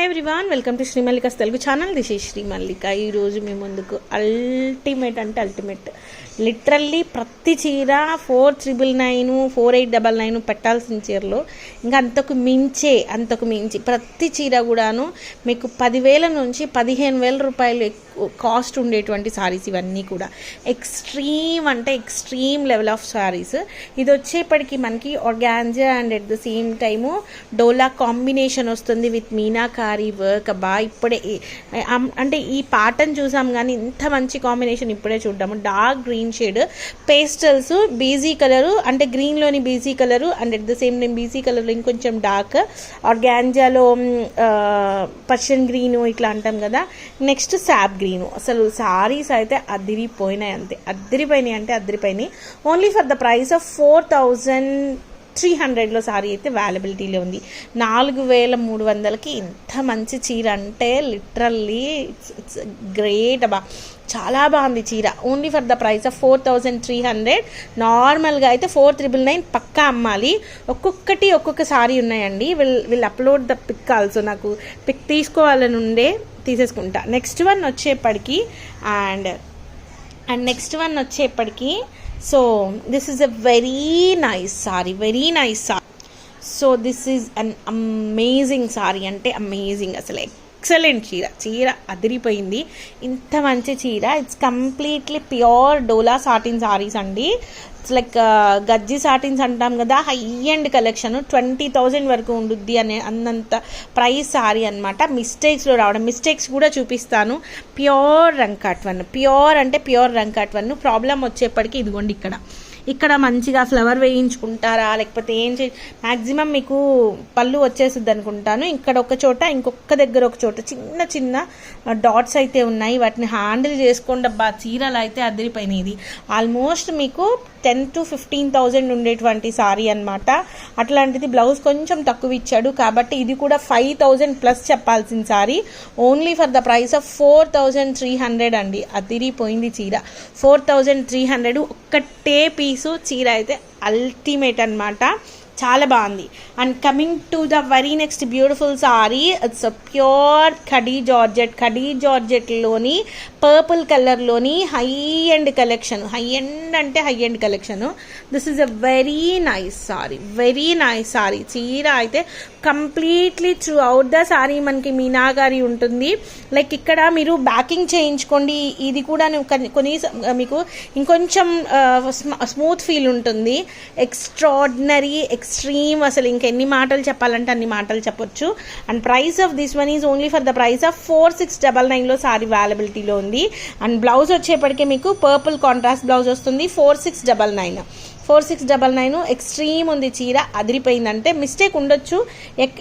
Hi everyone, welcome to Sri Mallika's Telugu channel. This is Sri Mallika. ఈరోజు మీ ముందుకు ultimate అంటే అల్టిమేట్, లిటరల్లీ ప్రతి చీర 4999 4899 పెట్టాల్సిన చీరలు ఇంకా అంతకు మించి ప్రతి చీర కూడాను మీకు 10,000 నుంచి 15,000 రూపాయలు కాస్ట్ ఉండేటువంటి సారీస్. ఇవన్నీ కూడా ఎక్స్ట్రీమ్ అంటే ఎక్స్ట్రీమ్ లెవెల్ ఆఫ్ సారీస్. ఇది వచ్చేప్పటికి మనకి organza and at the same time dola combination వస్తుంది విత్ మీనాకారి వర్క్. ఇప్పుడే అంటే ఈ పాటను చూసాం కానీ ఇంత మంచి కాంబినేషన్ ఇప్పుడే చూద్దాము. Dark green shade, pastels, beige colour అంటే గ్రీన్లోని beige colour and at the same time beige కలర్లో ఇంకొంచెం డార్క్, ఆర్గాంజాలో పర్షియన్ గ్రీను ఇట్లా అంటాం కదా. Next sap green. అసలు సారీస్ అయితే అదిరిపోయినాయి. Only for the price of 4,300లో సారీ అయితే అవైలబిలిటీలో ఉంది. 4,300కి ఇంత మంచి చీర అంటే లిటరల్లీ ఇట్స్ గ్రేట్. చాలా బాగుంది చీర. Only for the price of 4,300. నార్మల్గా అయితే 4,999 పక్కా అమ్మాలి. ఒక్కొక్క సారీ ఉన్నాయండి. Will upload the pic also. నాకు పిక్ తీసుకోవాలని ఉండే తీసేసుకుంటా. నెక్స్ట్ వన్ వచ్చేప్పటికి నెక్స్ట్ వన్ వచ్చేప్పటికి so this is a very nice sari. So this is an amazing sari, అంటే అమేజింగ్, అసలు ఎక్సలెంట్ చీర అదిరిపోయింది. ఇంత మంచి చీర. It's completely pure dola satin saris అండి. ఇట్స్ లైక్ గజ్జి సాటిన్స్ అంటాం కదా, హై ఎండ్ కలెక్షన్. 20,000 వరకు ఉండుద్ది అన్నంత ప్రైస్ సారీ అనమాట. మిస్టేక్స్లో రావడం, మిస్టేక్స్ కూడా చూపిస్తాను. Pure రంకాట్ one. ప్రాబ్లం వచ్చేప్పటికి ఇదిగోండి, ఇక్కడ మంచిగా ఫ్లవర్ వేయించుకుంటారా లేకపోతే ఏం మ్యాక్సిమం మీకు పళ్ళు వచ్చేస్తుంది అనుకుంటాను. ఇక్కడ ఒక చోట, ఇంకొక దగ్గర ఒక చోట చిన్న డాట్స్ అయితే ఉన్నాయి. వాటిని హ్యాండిల్ చేసుకోండి. చీరలు అయితే అదిరిపోయినాయి. ఆల్మోస్ట్ మీకు 10,000 to 15,000 ఉండేటువంటి సారీ అనమాట. అట్లాంటిది బ్లౌజ్ కొంచెం తక్కువ ఇచ్చాడు కాబట్టి ఇది కూడా 5,000 ప్లస్ చెప్పాల్సిన sorry. Only for the price of 4,300 అండి. అదిరిపోయింది చీర. 4,300 ఒక్కటే పీసు చీర అయితే అల్టిమేట్ అనమాట. చాలా బాగుంది. And coming to the very next beautiful sari, it's pure khadi జార్జెట్లోని పర్పుల్ కలర్లోని high end collection. This is a very nice sari. చీర అయితే completely throughout the sari మనకి మీనాకారి ఉంటుంది. లైక్ ఇక్కడ మీరు బ్యాకింగ్ చేయించుకోండి. ఇది కూడా మీకు ఇంకొంచెం స్మూత్ ఫీల్ ఉంటుంది. ఎక్స్ట్రీమ్ అసలు ఇంకెన్ని మాటలు చెప్పాలంటే అన్ని మాటలు చెప్పొచ్చు. And price of this one is only for the price of 4,699లో సారీ అవైలబిలిటీలో ఉంది. అండ్ బ్లౌజ్ వచ్చేప్పటికే మీకు పర్పుల్ కాంట్రాస్ట్ బ్లౌజ్ వస్తుంది. 4,699 ఎక్స్ట్రీమ్ ఉంది చీర. అదిరిపోయిందంటే మిస్టేక్ ఉండొచ్చు,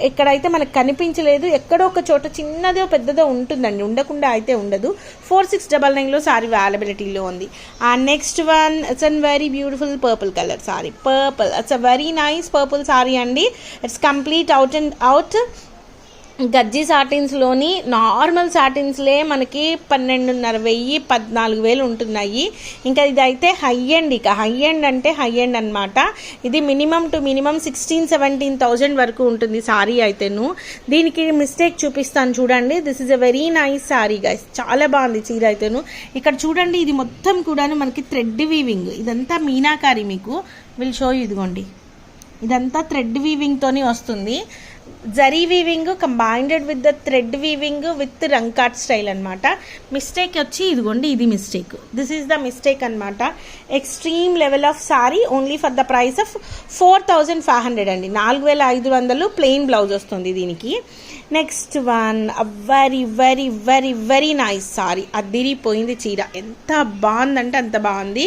ఎక్కడైతే మనకు కనిపించలేదు. ఎక్కడో ఒక చోట చిన్నదో పెద్దదో ఉంటుందండి, ఉండకుండా అయితే ఉండదు. 4,699లో సారీ అవైలబిలిటీలో ఉంది. And next one, it's an very beautiful purple colour sorry. It's a very nice purple sorry అండి. ఇట్స్ కంప్లీట్ అవుట్ గజ్జి సాటిన్స్లోని నార్మల్ సాటిన్స్లే మనకి 12,500 14,000 ఉంటున్నాయి. ఇంకా ఇదైతే హై ఎండ్ అంటే హై ఎండ్ అనమాట. ఇది మినిమం టు మినిమం 16,000-17,000 వరకు ఉంటుంది సారీ అయితేను. దీనికి మిస్టేక్ చూపిస్తాను చూడండి. This is a very nice sorry guys. చాలా బాగుంది చీర అయితేను. ఇక్కడ చూడండి, ఇది మొత్తం కూడా మనకి థ్రెడ్ వీవింగ్. ఇదంతా మీనాకారి. మీకు విల్ షో యూ. ఇదిగోండి, ఇదంతా థ్రెడ్ వీవింగ్తోని వస్తుంది. Zari weaving combined with the thread weaving with rangkat style అనమాట. మిస్టేక్ వచ్చి ఇదిగోండి, ఇది mistake. This is the mistake అనమాట. Extreme level of sari. Only for the price of 4,500 అండి. 4,500 ప్లెయిన్ బ్లౌజ్ వస్తుంది దీనికి. Next one, very nice sari. అదిరిపోయింది చీర. ఎంత బాగుందంటే అంత బాగుంది.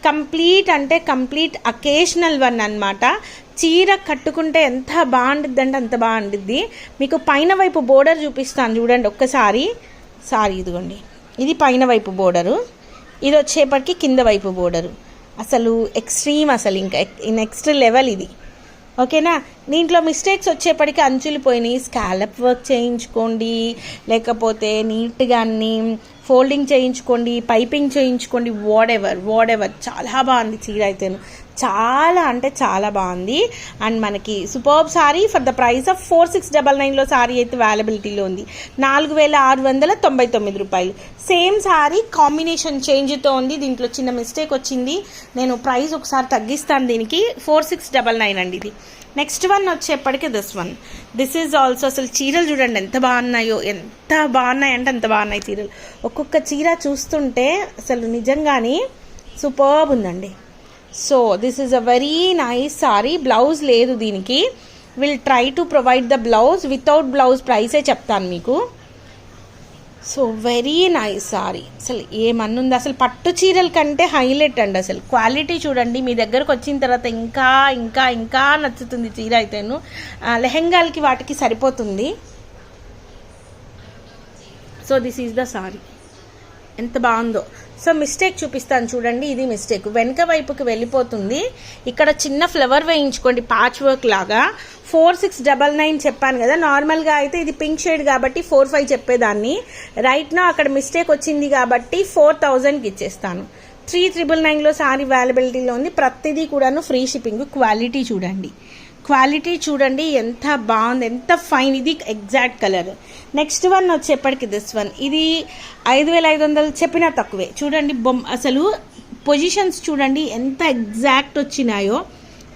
కంప్లీట్ అకేషనల్ వన్ అనమాట. చీర కట్టుకుంటే ఎంత బాగుంటుంది అంటే అంత బాగుంటుంది. మీకు పైన వైపు బోర్డర్ చూపిస్తాను చూడండి ఒక్కసారి. ఇదిగోండి, ఇది పైన వైపు బోర్డరు, ఇది వచ్చేప్పటికి కింద వైపు బోర్డరు. అసలు ఎక్స్ట్రీమ్, అసలు ఇంకా నెక్స్ట్ లెవెల్ ఇది. ఓకేనా. దీంట్లో మిస్టేక్స్ వచ్చేప్పటికి అంచులు పోయినాయి. స్కాలప్ వర్క్ చేయించుకోండి, లేకపోతే నీట్గా అన్ని ఫోల్డింగ్ చేయించుకోండి, పైపింగ్ చేయించుకోండి, వాట్ ఎవర్. చాలా బాగుంది చీర అయితేను. చాలా అంటే చాలా బాగుంది. అండ్ మనకి superb sari for the price of 4699లో సారీ అయితే అవైలబిలిటీలో ఉంది. 4699 రూపాయలు. సేమ్ సారీ కాంబినేషన్ చేంజ్తో ఉంది. దీంట్లో చిన్న మిస్టేక్ వచ్చింది, నేను ప్రైస్ ఒకసారి తగ్గిస్తాను. దీనికి 4699 అండి ఇది. నెక్స్ట్ వన్ వచ్చేప్పటికి దిస్ ఈజ్ ఆల్సో, అసలు చీరలు చూడండి ఎంత బాగున్నాయో, ఎంత బాగున్నాయి అంటే అంత బాగున్నాయి చీరలు. ఒక్కొక్క చీర చూస్తుంటే అసలు నిజంగానే సూపర్బ్ ఉందండి. So this is a very nice sari. Blouse లేదు దీనికి, will try to provide the blouse. Without blouse ప్రైసే చెప్తాను మీకు. So very nice sari. అసలు ఏమన్నుంది, అసలు పట్టు చీరల కంటే హైలైట్ అండి. అసలు క్వాలిటీ చూడండి, మీ దగ్గరకు వచ్చిన తర్వాత ఇంకా ఇంకా ఇంకా నచ్చుతుంది చీర అయితేను. లెహెంగాలకి వాటికి సరిపోతుంది. So this is the sorry, ఎంత బాగుందో. సో మిస్టేక్ చూపిస్తాను చూడండి, ఇది మిస్టేక్. వెనక వైపుకి వెళ్ళిపోతుంది. ఇక్కడ చిన్న ఫ్లవర్ వేయించుకోండి ప్యాచ్ వర్క్ లాగా. 4699 చెప్పాను కదా, నార్మల్గా అయితే ఇది పింక్ షేడ్ కాబట్టి 45 చెప్పేదాన్ని. రైట్ నా అక్కడ మిస్టేక్ వచ్చింది కాబట్టి 4000కి ఇచ్చేస్తాను. 3999లో సారీ అవైలబిలిటీలో ఉంది. ప్రతిదీ కూడాను ఫ్రీ షిప్పింగ్. క్వాలిటీ చూడండి, క్వాలిటీ చూడండి ఎంత బాగుంది, ఎంత ఫైన్. ఇది ఎగ్జాక్ట్ కలర్. నెక్స్ట్ వన్ వచ్చేప్పటికి ఇది 5500 చెప్పినా తక్కువే. చూడండి అసలు పొజిషన్స్ చూడండి ఎంత ఎగ్జాక్ట్ వచ్చినాయో.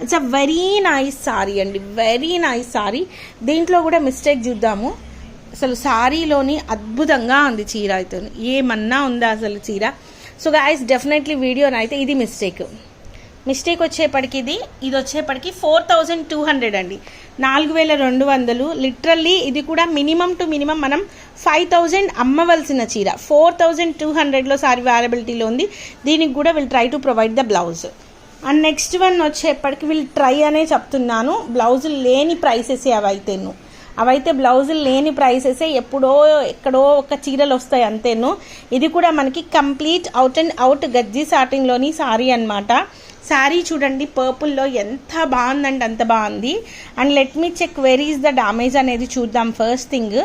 It's a very nice sorry అండి, వెరీ నైస్ సారీ. దీంట్లో కూడా మిస్టేక్ చూద్దాము. అసలు సారీలోని అద్భుతంగా ఉంది చీర అయితే, ఏమన్నా ఉందా అసలు చీర. సో గాయస్ డెఫినెట్లీ వీడియోనైతే ఇది మిస్టేక్ వచ్చేప్పటికి ఇది వచ్చేప్పటికి 4200 అండి, 4200. లిటరల్లీ ఇది కూడా మినిమం టు మినిమం మనం 5000 అమ్మవలసిన చీర. 4200లో సారీ అవైలబిలిటీలో ఉంది. దీనికి కూడా will try to provide the blouse. And next one వచ్చేప్పటికి విల్ ట్రై అనే చెప్తున్నాను. బ్లౌజులు లేని ప్రైసెస్ అవైతే బ్లౌజులు లేని ప్రైసెస్, ఎప్పుడో ఎక్కడో ఒక చీరలు వస్తాయి అంతేను. ఇది కూడా మనకి కంప్లీట్ అవుట్ అండ్ అవుట్ గజ్జి సాటిన్లోని సారీ అనమాట. శారీ చూడండి పర్పుల్లో ఎంత బాగుందండి, అంత బాగుంది. And let me check where is the damage అనేది చూద్దాం first thing.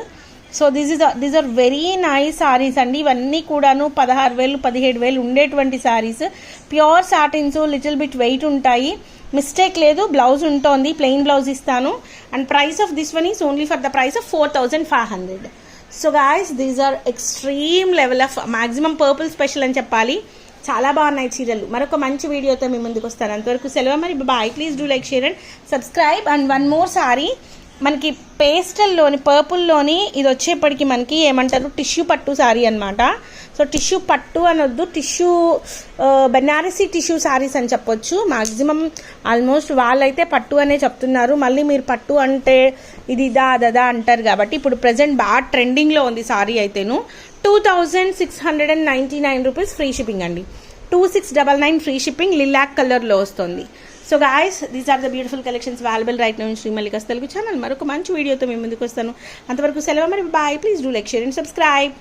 So these are very nice saris అండి. ఇవన్నీ కూడాను 16,000 17,000 ఉండేటువంటి saris. Pure satins, little bit weight ఉంటాయి. మిస్టేక్ లేదు, బ్లౌజ్ ఉంటుంది, ప్లెయిన్ బ్లౌజ్ ఇస్తాను. And price of this one is only for the price of 4500. So guys these are extreme level of maximum purple special అని చెప్పాలి. చాలా బాగున్నాయి చీరలు. మరొక మంచి వీడియోతో మీ ముందుకు వస్తాను. అంతవరకు సెలవు మరి, bye. Please do like, share and subscribe. And one more sari మనకి పేస్టల్లోని పర్పుల్లోని ఇది వచ్చేప్పటికి మనకి ఏమంటారు టిష్యూ పట్టు సారీ అనమాట. సో టిష్యూ పట్టు అనొద్దు, టిష్యూ బెనారసీ టిష్యూ సారీస్ అని చెప్పొచ్చు. మ్యాక్సిమం ఆల్మోస్ట్ వాళ్ళైతే పట్టు అనే చెప్తున్నారు. మళ్ళీ మీరు పట్టు అంటే ఇది దదా అంటారు కాబట్టి ఇప్పుడు ప్రజెంట్ బాగా ట్రెండింగ్లో ఉంది సారీ అయితేను. 2699 రూపీస్ ఫ్రీ షిప్పింగ్ అండి. 2699 ఫ్రీ షిప్పింగ్, లిలాక్ కలర్లో వస్తుంది. So guys these are the beautiful collections available right now in Shri Mallikas Telugu channel. మరొక మంచి వీడియోతో మేము ముందుకు వస్తాను. అంతవరకు సెలవు మరి, bye. Please do like, share and subscribe.